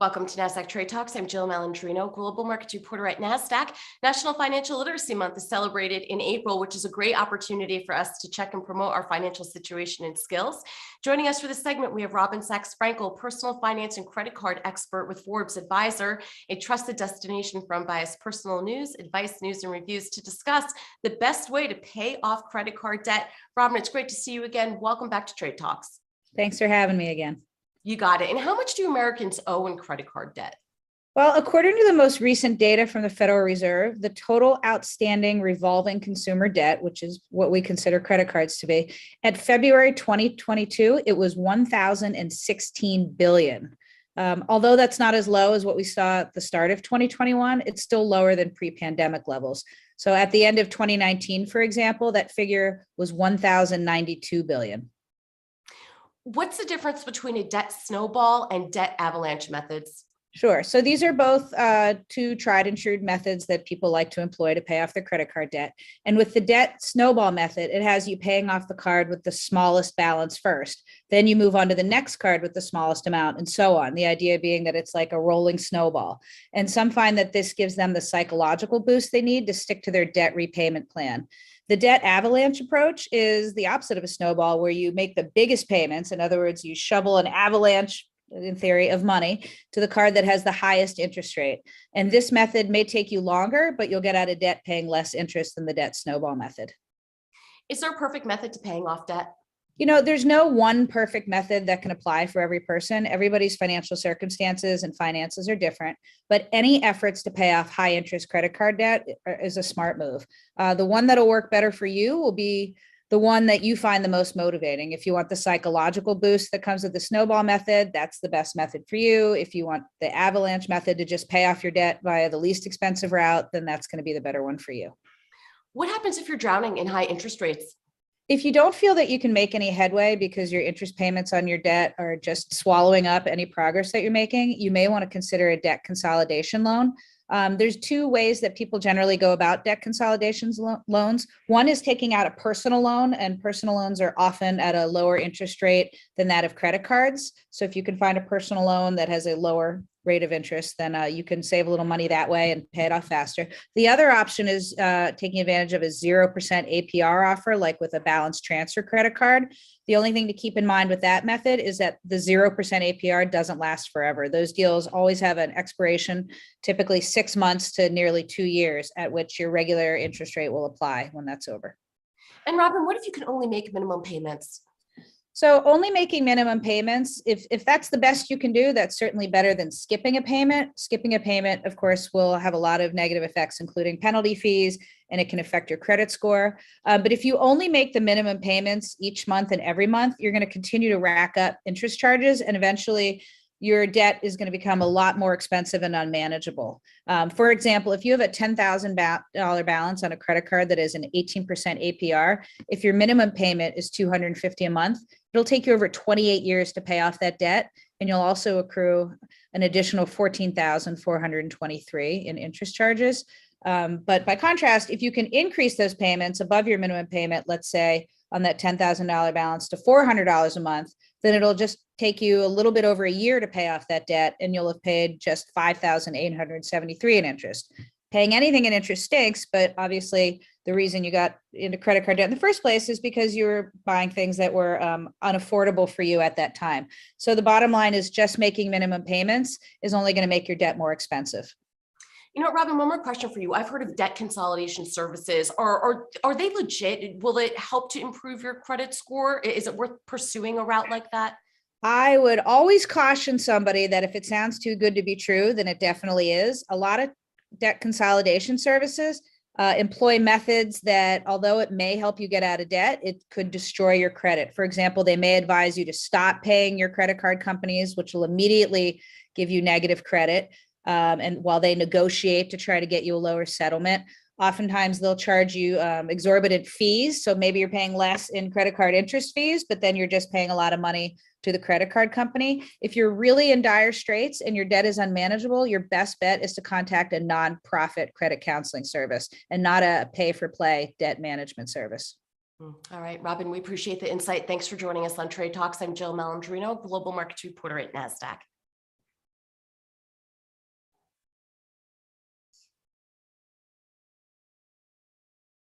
Welcome to Nasdaq Trade Talks. I'm Jill Malandrino, Global Markets Reporter at Nasdaq. National Financial Literacy Month is celebrated in April, which is a great opportunity for us to check and promote our financial situation and skills. Joining us for this segment, we have Robin Frankel, personal finance and credit card expert with Forbes Advisor, a trusted destination for unbiased personal news, advice, news, and reviews to discuss the best way to pay off credit card debt. Robin, it's great to see you again. Welcome back to Trade Talks. Thanks for having me again. You got it. And how much do Americans owe in credit card debt? Well, according to the most recent data from the Federal Reserve, the total outstanding revolving consumer debt, which is what we consider credit cards to be, at February 2022, it was $1,016 billion. Although that's not as low as what we saw at the start of 2021, it's still lower than pre-pandemic levels. So at the end of 2019, for example, that figure was $1,092 billion. What's the difference between a debt snowball and debt avalanche methods? Sure. So these are both two tried and true methods that people like to employ to pay off their credit card debt. And with the debt snowball method, it has you paying off the card with the smallest balance first. Then you move on to the next card with the smallest amount and so on. The idea being that it's like a rolling snowball. And some find that this gives them the psychological boost they need to stick to their debt repayment plan. The debt avalanche approach is the opposite of a snowball, where you make the biggest payments. In other words, you shovel an avalanche, in theory, of money to the card that has the highest interest rate. And this method may take you longer, but you'll get out of debt paying less interest than the debt snowball method. Is there a perfect method to paying off debt? You know, there's no one perfect method that can apply for every person. Everybody's financial circumstances and finances are different, but any efforts to pay off high interest credit card debt is a smart move. The one that'll work better for you will be the one that you find the most motivating. If you want the psychological boost that comes with the snowball method, that's the best method for you. If you want the avalanche method to just pay off your debt via the least expensive route, then that's going to be the better one for you. What happens if you're drowning in high interest rates? If you don't feel that you can make any headway because your interest payments on your debt are just swallowing up any progress that you're making, you may want to consider a debt consolidation loan. There's two ways that people generally go about debt consolidations loans. One is taking out a personal loan, and personal loans are often at a lower interest rate than that of credit cards. So if you can find a personal loan that has a lower rate of interest, then you can save a little money that way and pay it off faster. The other option is taking advantage of a 0% APR offer, like with a balance transfer credit card. The only thing to keep in mind with that method is that the 0% APR doesn't last forever. Those deals always have an expiration, typically 6 months to nearly 2 years, at which your regular interest rate will apply when that's over. And Robin, what if you can only make minimum payments? So only making minimum payments, if that's the best you can do, that's certainly better than skipping a payment. Skipping a payment, of course, will have a lot of negative effects, including penalty fees, and it can affect your credit score. But if you only make the minimum payments each month and every month, you're going to continue to rack up interest charges, and eventually your debt is going to become a lot more expensive and unmanageable. For example, if you have a $10,000 balance on a credit card that is an 18% APR, if your minimum payment is $250 a month, it'll take you over 28 years to pay off that debt, and you'll also accrue an additional $14,423 in interest charges. But by contrast, if you can increase those payments above your minimum payment, let's say on that $10,000 balance to $400 a month, then it'll just take you a little bit over a year to pay off that debt, and you'll have paid just $5,873 in interest. Paying anything in interest stinks, but obviously the reason you got into credit card debt in the first place is because you were buying things that were unaffordable for you at that time. So the bottom line is just making minimum payments is only going to make your debt more expensive. You know, Robin, one more question for you. I've heard of debt consolidation services. Are they legit? Will it help to improve your credit score? Is it worth pursuing a route like that? I would always caution somebody that if it sounds too good to be true, then it definitely is. A lot of debt consolidation services employ methods that, although it may help you get out of debt, it could destroy your credit. For example, they may advise you to stop paying your credit card companies, which will immediately give you negative credit. And while they negotiate to try to get you a lower settlement, oftentimes they'll charge you exorbitant fees. So maybe you're paying less in credit card interest fees, but then you're just paying a lot of money to the credit card company. If you're really in dire straits and your debt is unmanageable, your best bet is to contact a nonprofit credit counseling service and not a pay-for-play debt management service. All right, Robin, we appreciate the insight. Thanks for joining us on Trade Talks. I'm Jill Malandrino, Global Markets Reporter at Nasdaq.